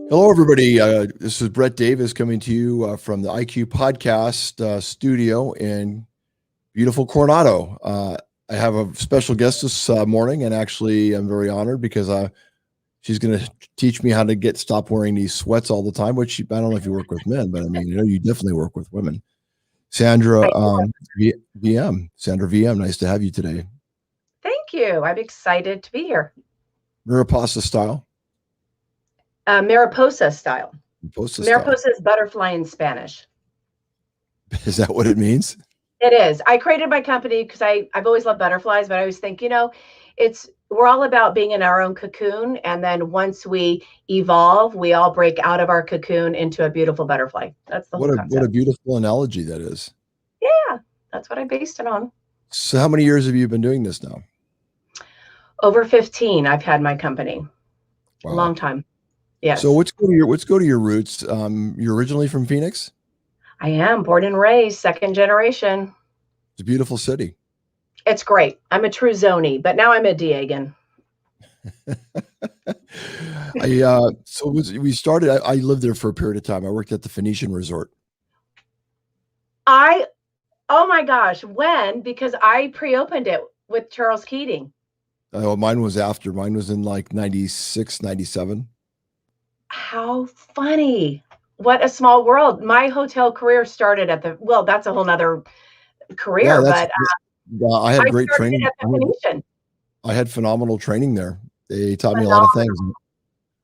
Hello, everybody. This is Brett Davis coming to you from the IQ Podcast studio in beautiful Coronado. I have a special guest this morning, and actually, I'm very honored because she's going to teach me how to stop wearing these sweats all the time. Which I don't know if you work with men, but I mean, you definitely work with women. Sandra Veum. Sandra Veum, nice to have you today. Thank you. I'm excited to be here. Mariposa style. Mariposa style. Mariposa is butterfly in Spanish. Is that what it means? It is. I created my company because I've always loved butterflies, but I always think, we're all about being in our own cocoon. And then once we evolve, we all break out of our cocoon into a beautiful butterfly. That's the whole concept. What a beautiful analogy that is. Yeah, that's what I based it on. So how many years have you been doing this now? Over 15, I've had my company. Wow. A long time. Yes. So let's go to your roots. You're originally from Phoenix? I am born and raised, second generation. It's a beautiful city. It's great. I'm a true zonie, but now I'm a Diegan. I lived there for a period of time. I worked at the Phoenician Resort. Oh my gosh, when? Because I pre-opened it with Charles Keating. Oh, mine was after. Mine was in like 96, 97. How funny. What a small world. My hotel career started at that's a whole nother career, but I had great training. At the Phoenician. I had phenomenal training there. They taught me a lot of things.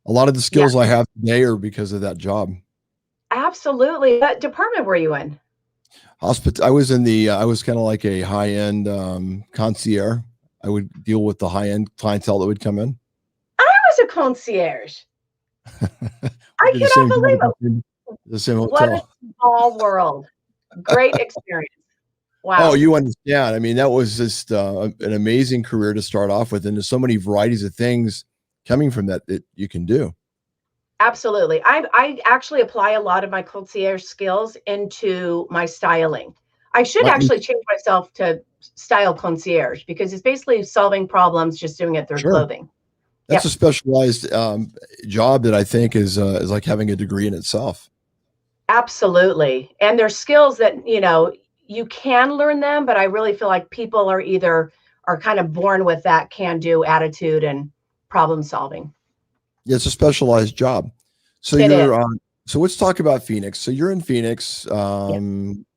A lot of the skills I have today are because of that job. Absolutely. What department were you in? I was kind of like a high-end concierge. I would deal with the high-end clientele that would come in. I was a concierge. I cannot believe it. The same hotel. What a small world. Great experience. Wow. Oh, you understand. I mean, that was just an amazing career to start off with. And there's so many varieties of things coming from that you can do. Absolutely. I actually apply a lot of my concierge skills into my styling. I should actually change myself to style concierge because it's basically solving problems, just doing it through clothing. That's a specialized job that I think is like having a degree in itself. Absolutely. And there's skills that, you can learn them, but I really feel like people are kind of born with that can-do attitude and problem solving. Yeah, it's a specialized job. So so let's talk about Phoenix. So you're in Phoenix.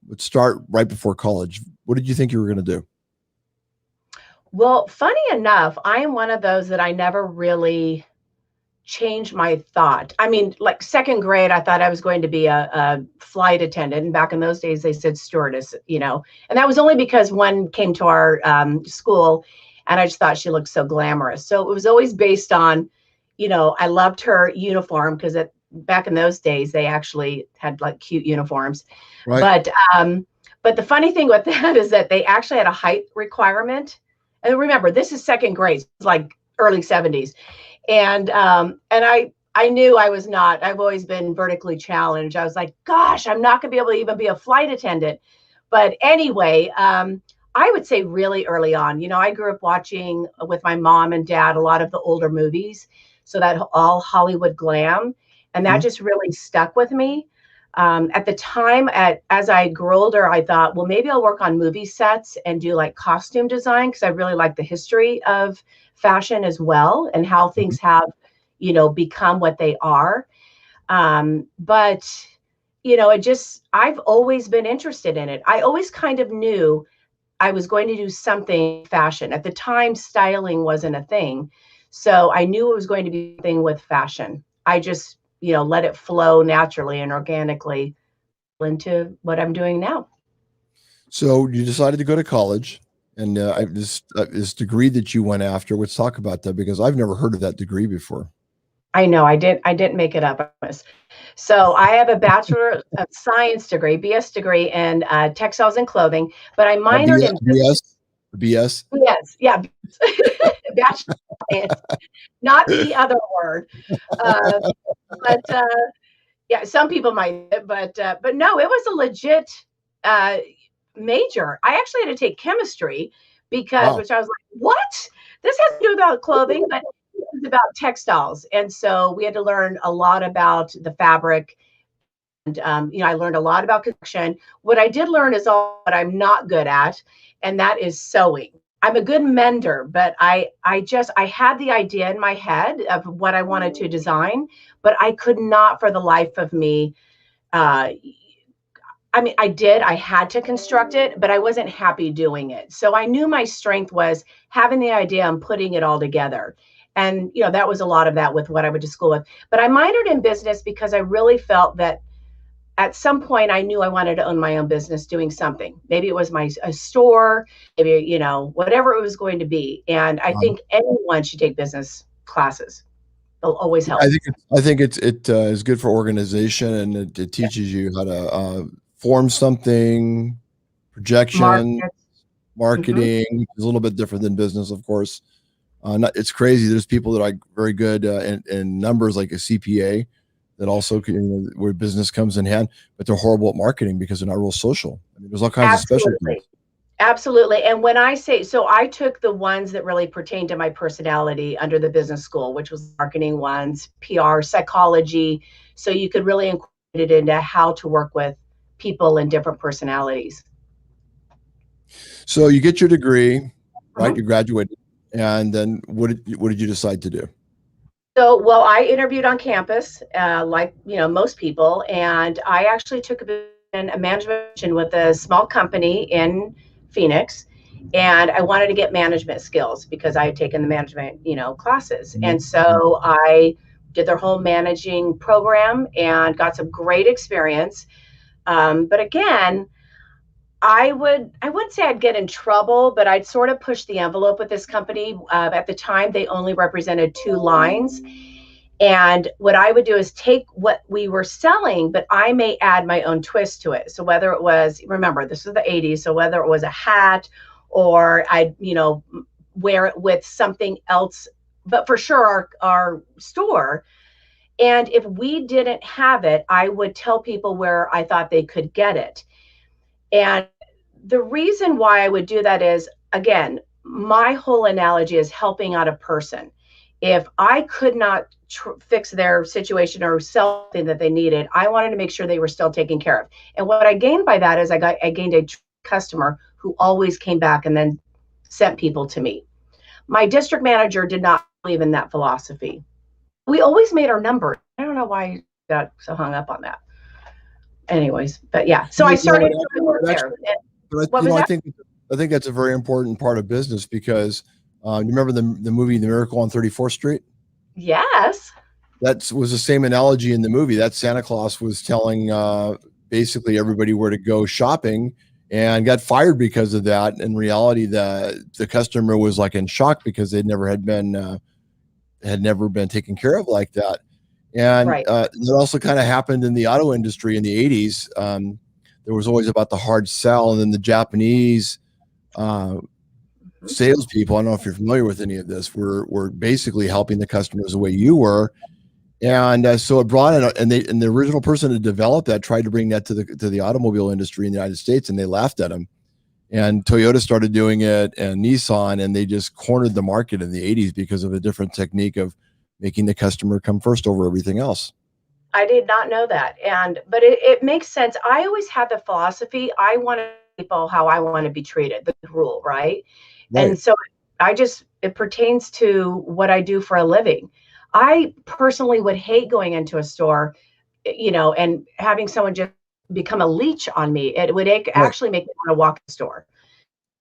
Let's start right before college. What did you think you were going to do? Well, funny enough, I am one of those that I never really changed my thought. I mean, like second grade, I thought I was going to be a flight attendant. And back in those days, they said stewardess, and that was only because one came to our school and I just thought she looked so glamorous. So it was always based on, I loved her uniform because back in those days, they actually had like cute uniforms. Right. But the funny thing with that is that they actually had a height requirement. And remember, this is second grade, it's like early 70s. And I knew I was not. I've always been vertically challenged. I was like, gosh, I'm not going to be able to even be a flight attendant. But anyway, I would say really early on, I grew up watching with my mom and dad a lot of the older movies. So that all Hollywood glam. And that just really stuck with me. At the time, as I grew older, I thought, well, maybe I'll work on movie sets and do like costume design because I really like the history of fashion as well and how things have, become what they are. But, I've always been interested in it. I always kind of knew I was going to do something fashion. At the time, styling wasn't a thing. So I knew it was going to be a thing with fashion. I just let it flow naturally and organically into what I'm doing now. So you decided to go to college, and this degree that you went after. Let's talk about that because I've never heard of that degree before. I know I didn't make it up. So I have a Bachelor of Science degree, BS degree in textiles and clothing, but I minored in BS. Yes, yeah, Bachelor of Science, not the other word. Yeah, some people might, but no, it was a legit major. I actually had to take chemistry because, which I was like, what? This has to do about clothing, but about textiles. And so we had to learn a lot about the fabric. And, I learned a lot about construction. What I did learn is all what I'm not good at, and that is sewing. I'm a good mender, but I had the idea in my head of what I wanted to design, but I could not for the life of me. Uh, I had to construct it, but I wasn't happy doing it. So I knew my strength was having the idea and putting it all together. And, that was a lot of that with what I went to school with. But I minored in business because I really felt that at some point I knew I wanted to own my own business doing something. Maybe it was a store, maybe, whatever it was going to be. And I think anyone should take business classes. They'll always help. I think it is good for organization, and it teaches you how to form something, projection, Markets. marketing, which is a little bit different than business, of course. It's crazy. There's people that are very good in numbers, like a CPA, that also where business comes in hand, but they're horrible at marketing because they're not real social. I mean, there's all kinds of specialties. Absolutely. And when I say, so I took the ones that really pertain to my personality under the business school, which was marketing ones, PR, psychology. So you could really incorporate it into how to work with people and different personalities. So you get your degree, right? You graduated. And then what did you decide to do? So, well, I interviewed on campus, like, most people, and I actually took a management position with a small company in Phoenix, and I wanted to get management skills because I had taken the management, classes. And so I did their whole managing program and got some great experience. But again, I wouldn't say I'd get in trouble, but I'd sort of push the envelope with this company. At the time, they only represented 2 lines. And what I would do is take what we were selling, but I may add my own twist to it. So whether it was, remember, this was the 80s. So whether it was a hat or I'd, wear it with something else, but for sure our store. And if we didn't have it, I would tell people where I thought they could get it. And the reason why I would do that is, again, my whole analogy is helping out a person. If I could not fix their situation or sell something that they needed, I wanted to make sure they were still taken care of. And what I gained by that is I gained a customer who always came back and then sent people to me. My district manager did not believe in that philosophy. We always made our number. I don't know why I got so hung up on that. Anyways, but yeah, so I started there. I think that's a very important part of business because you remember the movie The Miracle on 34th Street? Yes. That was the same analogy in the movie. That Santa Claus was telling basically everybody where to go shopping and got fired because of that. In reality, the customer was like in shock because they'd never been taken care of like that. And that also kind of happened in the auto industry in the 80s. There was always about the hard sell, and then the Japanese salespeople, I don't know if you're familiar with any of this, were basically helping the customers the way you were. And so it brought in, and the original person that developed that tried to bring that to the automobile industry in the United States, and they laughed at him. And Toyota started doing it, and Nissan, and they just cornered the market in the 80s because of a different technique of making the customer come first over everything else. I did not know that. But it makes sense. I always had the philosophy, I want people how I want to be treated, the rule, right? And so it pertains to what I do for a living. I personally would hate going into a store, and having someone just become a leech on me. It would actually make me want to walk the store.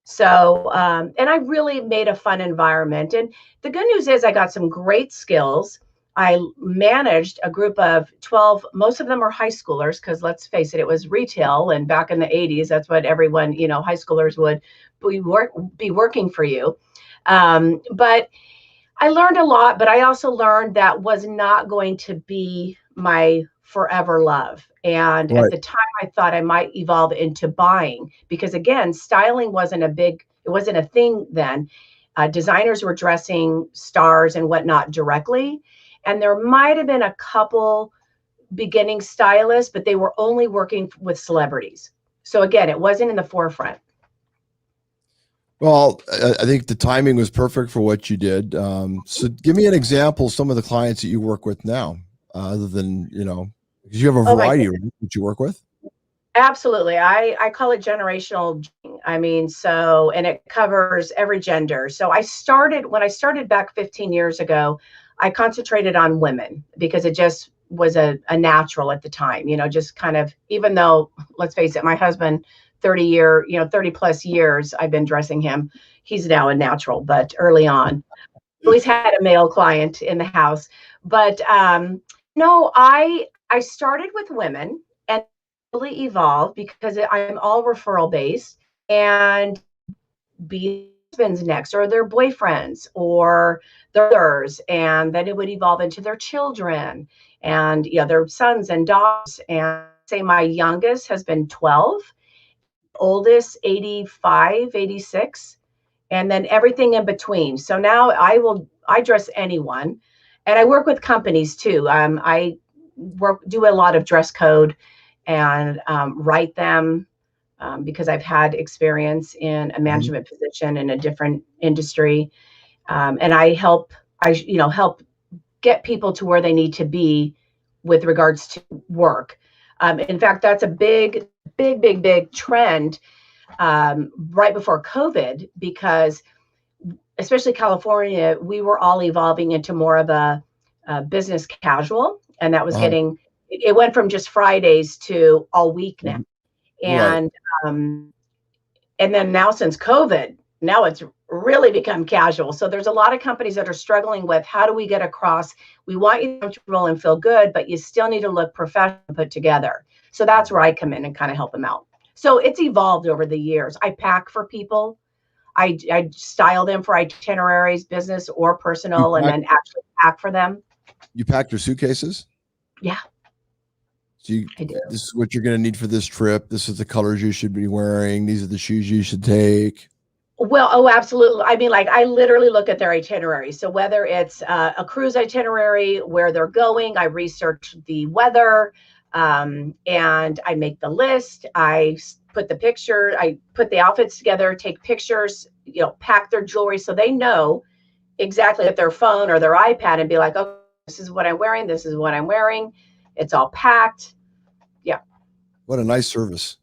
So, and I really made a fun environment. And the good news is I got some great skills. I managed a group of 12, most of them are high schoolers, because let's face it, it was retail. And back in the 80s, that's what everyone, high schoolers would be working for you. But I learned a lot, but I also learned that was not going to be my forever love. And at the time, I thought I might evolve into buying because, again, styling wasn't a thing then. Designers were dressing stars and whatnot directly. And there might have been a couple beginning stylists, but they were only working with celebrities. So again, it wasn't in the forefront. Well, I think the timing was perfect for what you did. So give me an example of some of the clients that you work with now, other than, because you have a Oh my variety, right, goodness. that you work with. Absolutely. I call it generational. I mean, so, and it covers every gender. So when I started back 15 years ago, I concentrated on women because it just was a natural at the time, just kind of, even though, let's face it, my husband, 30 plus years, I've been dressing him. He's now a natural, but early on, always had a male client in the house. But no, I started with women and really evolved because I'm all referral based, and be husbands next or their boyfriends or their others, and then it would evolve into their children and their sons and daughters. And say my youngest has been 12, oldest 85, 86, and then everything in between. So now I dress anyone, and I work with companies too. I do a lot of dress code and write them because I've had experience in a Mhm. management position in a different industry, and I help get people to where they need to be with regards to work. In fact, that's a big, big, big, big trend right before COVID, because especially California, we were all evolving into more of a business casual, and that was Uh-huh. it went from just Fridays to all week now. Right. And um, and then now since COVID, now it's really become casual. So there's a lot of companies that are struggling with how do we get across? We want you to be comfortable and feel good, but you still need to look professional and put together. So that's where I come in and kind of help them out. So it's evolved over the years. I pack for people. I style them for itineraries, business or You personal, and pack then actually pack for them. you packed your suitcases. Yeah, So I do. this is what you're going to need for this trip. This is the colors you should be wearing. These are the shoes you should take. Well, oh, absolutely. I mean, like, I literally look at their itinerary. So whether it's a cruise itinerary, where they're going, I research the weather, and I make the list. I put the outfits together, take pictures, pack their jewelry so they know exactly at their phone or their iPad and be like, oh, this is what I'm wearing. This is what I'm wearing. It's all packed. Yeah. What a nice service.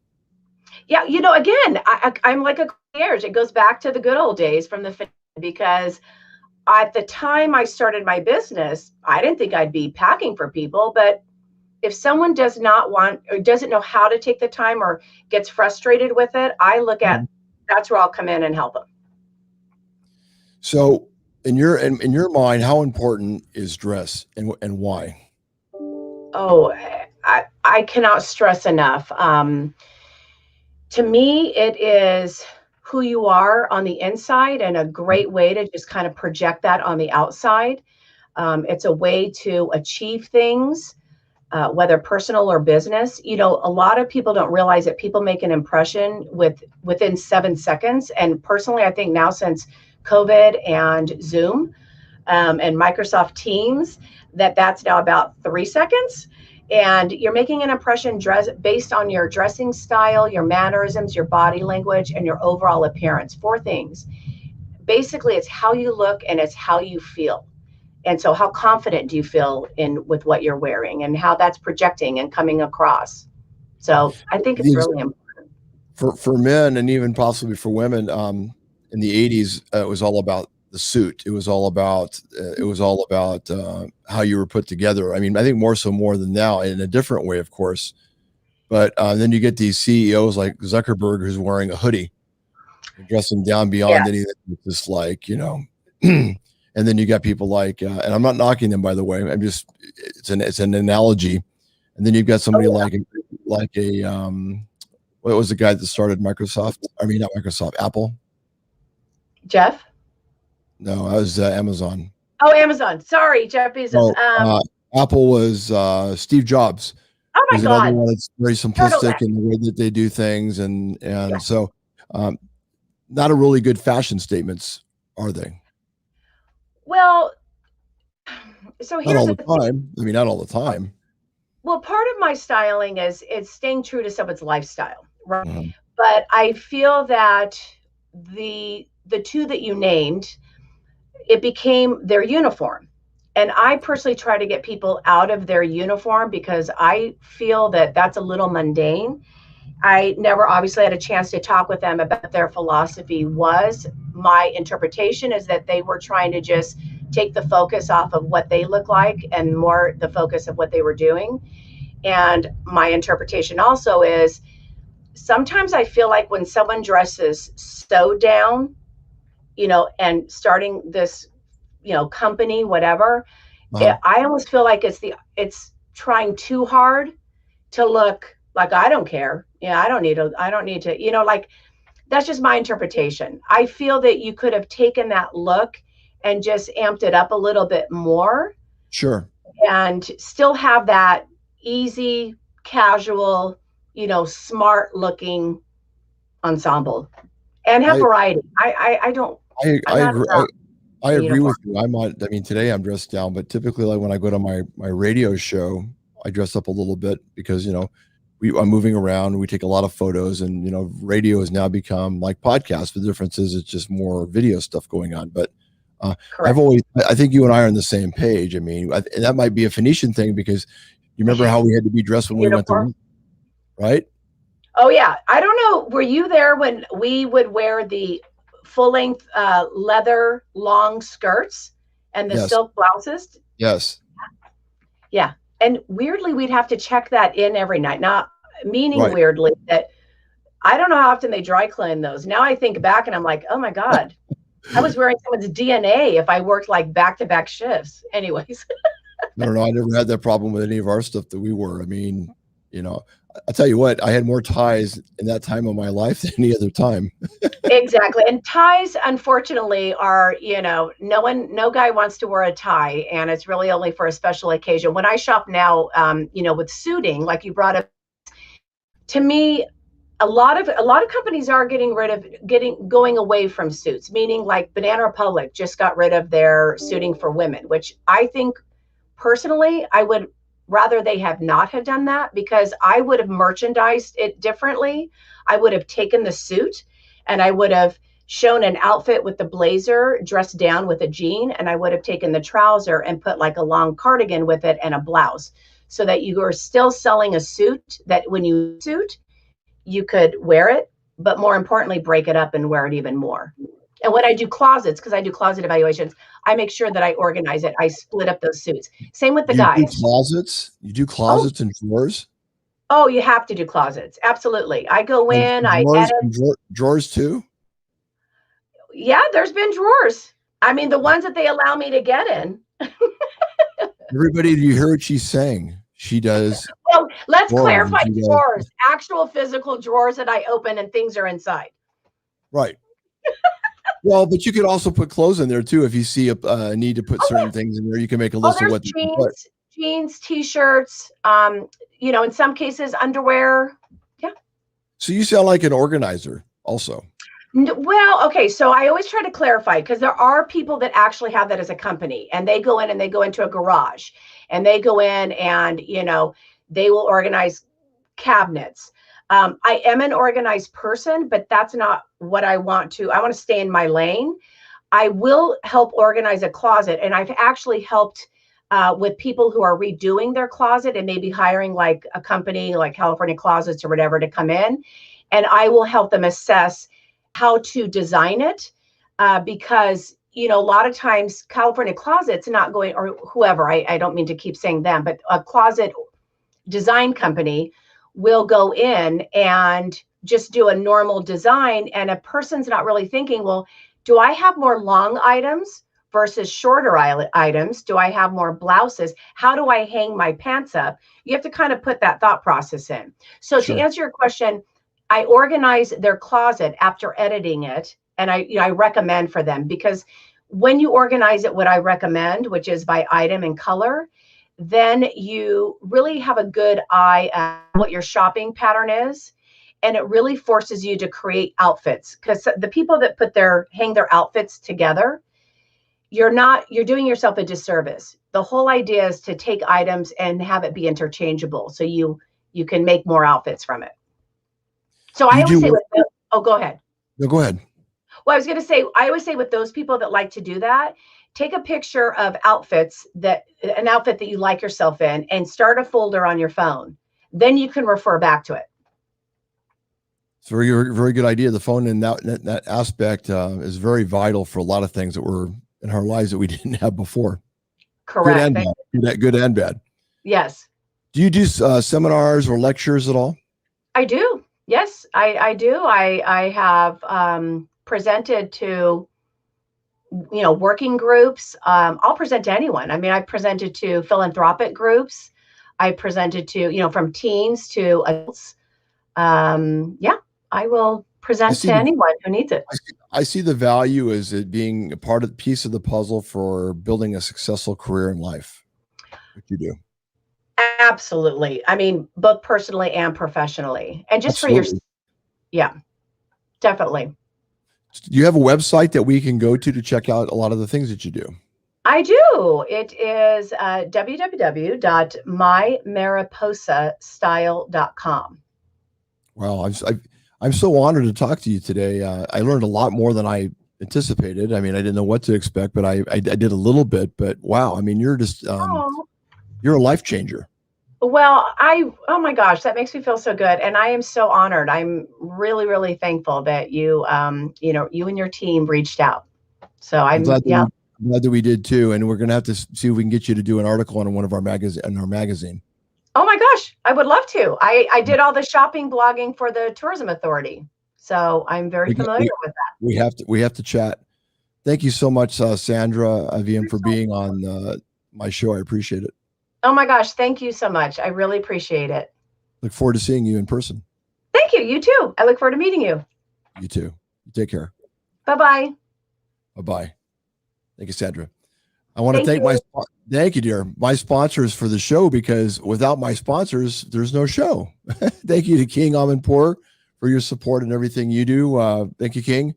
Yeah. Again, I'm like a concierge. It goes back to the good old days from because at the time I started my business, I didn't think I'd be packing for people. But if someone does not want or doesn't know how to take the time or gets frustrated with it, I look at Mhm. that's where I'll come in and help them. So, in your mind, how important is dress, and why? Oh, I cannot stress enough. To me, it is who you are on the inside and a great way to just kind of project that on the outside. It's a way to achieve things, whether personal or business. A lot of people don't realize that people make an impression within 7 seconds. And personally, I think now since COVID and Zoom and Microsoft Teams, that's now about 3 seconds. And you're making an impression based on your dressing style, your mannerisms, your body language, and your overall appearance. Four things. Basically, it's how you look and it's how you feel. And so how confident do you feel in with what you're wearing and how that's projecting and coming across? So I think it's These really important. for men and even possibly for women. In the '80s, it was all about the suit. It was all about how you were put together. I mean, I think more than now, in a different way, of course. But then you get these CEOs like Zuckerberg, who's wearing a hoodie and dressing down beyond Yes. anything. It's just like, and then you got people like, and I'm not knocking them, by the way. It's an analogy. And then you've got somebody Oh, like a what was the guy that started Microsoft? I mean, not Microsoft, Apple. Jeff? No, that was Amazon. Oh, Amazon. Sorry, Jeff Bezos. No, Apple was Steve Jobs. Oh my He's another God. one that's very simplistic Turtleneck. in the way that they do things, and Yeah. and so um, not a really good fashion statements, are they? Well, so Not here's all the the thing. time. I mean, not all the time. Well, part of my styling is staying true to someone's lifestyle, right? Mhm. But I feel that the the two that you named, it became their uniform. And I personally try to get people out of their uniform because I feel that that's a little mundane. I never obviously had a chance to talk with them about what their philosophy was. My interpretation is that they were trying to just take the focus off of what they look like and more the focus of what they were doing. And my interpretation also is sometimes I feel like when someone dresses so down, and starting this, company, whatever, Uh-huh. I almost feel like it's trying too hard to look like I don't care. Yeah, I don't need to, like that's just my interpretation. I feel that you could have taken that look and just amped it up a little bit more Sure. and still have that easy, casual, smart looking ensemble and have I variety. I don't, I'm I not agree. about I the agree uniform. with you. I mean, today I'm dressed down, but typically, like when I go to my radio show, I dress up a little bit because I'm moving around. We take a lot of photos, and radio has now become like podcasts. The difference is it's just more video stuff going on. But Correct. I think you and I are on the same page. I mean, and that might be a Phoenician thing because you remember how we had to be dressed when we went to Uniform. work, right? Oh yeah. I don't know. Were you there when we would wear the full length leather long skirts and the Yes, silk blouses? yes, Yeah. And weirdly, we'd have to check that in every night. Not meaning right. weirdly that I don't know how often they dry clean those. Now I think back and I'm like, oh my God, I was wearing someone's DNA if I worked like back to back shifts. Anyways. I don't know. I never had that problem with any of our stuff that we wore. I mean, I'll tell you what, I had more ties in that time of my life than any other time. Exactly. And ties, unfortunately, are, no guy wants to wear a tie, and it's really only for a special occasion. When I shop now, with suiting, like you brought up, to me, a lot of companies are going away from suits, meaning like Banana Republic just got rid of their suiting for women, which I think personally, I would rather they have not have done that because I would have merchandised it differently. I would have taken the suit and I would have shown an outfit with the blazer dressed down with a jean, and I would have taken the trouser and put like a long cardigan with it and a blouse so that you are still selling a suit that when you suit, you could wear it, but more importantly, break it up and wear it even more. And when I do closets, because I do closet evaluations, I make sure that I organize it. I split up those suits. Same with the You do guys. closets? You do Oh, closets and drawers? oh, you have to do closets. Absolutely. I go And in, I drawers edit. and drawers too? Yeah, there's been drawers. I mean, the ones that they allow me to get in. Everybody, you hear what she's saying? She does Well, let's drawers and clarify she does drawers, actual physical drawers that I open and things are inside. right. Well, but you could also put clothes in there too. If you see a need to put Oh, certain yeah. things in there, you can make a Oh, list of there's what you can put. jeans, t-shirts, in some cases, underwear. Yeah. So you sound like an organizer also. Well, okay, so I always try to clarify because there are people that actually have that as a company, and they go in and they go into a garage and they go in and, they will organize cabinets. I am an organized person, but that's not what I want to. I want to stay in my lane. I will help organize a closet, and I've actually helped with people who are redoing their closet and maybe hiring like a company like California Closets or whatever to come in, and I will help them assess how to design it because a lot of times California Closets not going, or whoever, I don't mean to keep saying them, but a closet design company will go in and just do a normal design, and a person's not really thinking, well, do I have more long items versus shorter items? Do I have more blouses? How do I hang my pants up? You have to kind of put that thought process in. So to Sure. answer your question, I organize their closet after editing it, and I recommend for them because when you organize it, what I recommend, which is by item and color, then you really have a good eye at what your shopping pattern is. And it really forces you to create outfits because the people that hang their outfits together, you're doing yourself a disservice. The whole idea is to take items and have it be interchangeable. So you can make more outfits from it. So Do I you always do say work? oh, go ahead. No, go ahead. Well, I was going to say, I always say with those people that like to do that, take a picture of an outfit that you like yourself in, and start a folder on your phone. Then you can refer back to it. It's a very, very good idea. The phone in that aspect is very vital for a lot of things that were in our lives that we didn't have before. Good Correct. and bad. Good and bad. Yes. Do you do seminars or lectures at all? I do. Yes, I do. I have presented to, working groups. I'll present to anyone. I mean, I presented to philanthropic groups. I presented to, from teens to adults. Yeah, I will present to anyone who needs it. I see the value as it being a piece of the puzzle for building a successful career in life. What you do. Absolutely. I mean, both personally and professionally. And just Absolutely. Yeah, definitely. Do you have a website that we can go to check out a lot of the things that you do? I do. It is www.mymariposastyle.com. Wow, I'm so honored to talk to you today. I learned a lot more than I anticipated. I mean, I didn't know what to expect, but I did a little bit. But wow, I mean, you're just you're a life changer. Well, oh my gosh, that makes me feel so good. And I am so honored. I'm really, really thankful that you and your team reached out. So I'm glad that we did too. And we're going to have to see if we can get you to do an article on one of our magazine. Oh my gosh, I would love to. I did all the shopping blogging for the Tourism Authority. So I'm very familiar with that. We have to chat. Thank you so much, Sandra Veum, for being on my show. I appreciate it. Oh my gosh, thank you so much. I really appreciate it. Look forward to seeing you in person. Thank you. You too. I look forward to meeting you. You too. You take care. Bye-bye. Bye-bye. Thank you, Sandra. I want to thank thank you, dear, my sponsors for the show, because without my sponsors, there's no show. Thank you to King Amanpour for your support and everything you do. Thank you, King.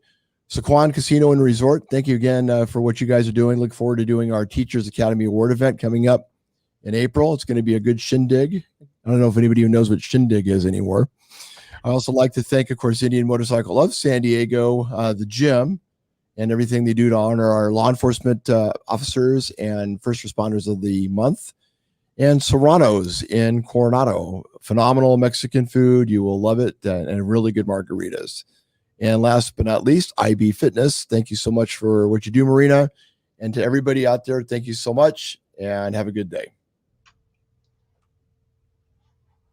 Sequan Casino and Resort. Thank you again for what you guys are doing. Look forward to doing our Teachers Academy Award event coming up in April. It's going to be a good shindig. I don't know if anybody even knows what shindig is anymore. I also like to thank, of course, Indian Motorcycle of San Diego, the gym, and everything they do to honor our law enforcement officers and first responders of the month. And Serrano's in Coronado. Phenomenal Mexican food. You will love it. And really good margaritas. And last but not least, IB Fitness. Thank you so much for what you do, Marina. And to everybody out there, thank you so much and have a good day.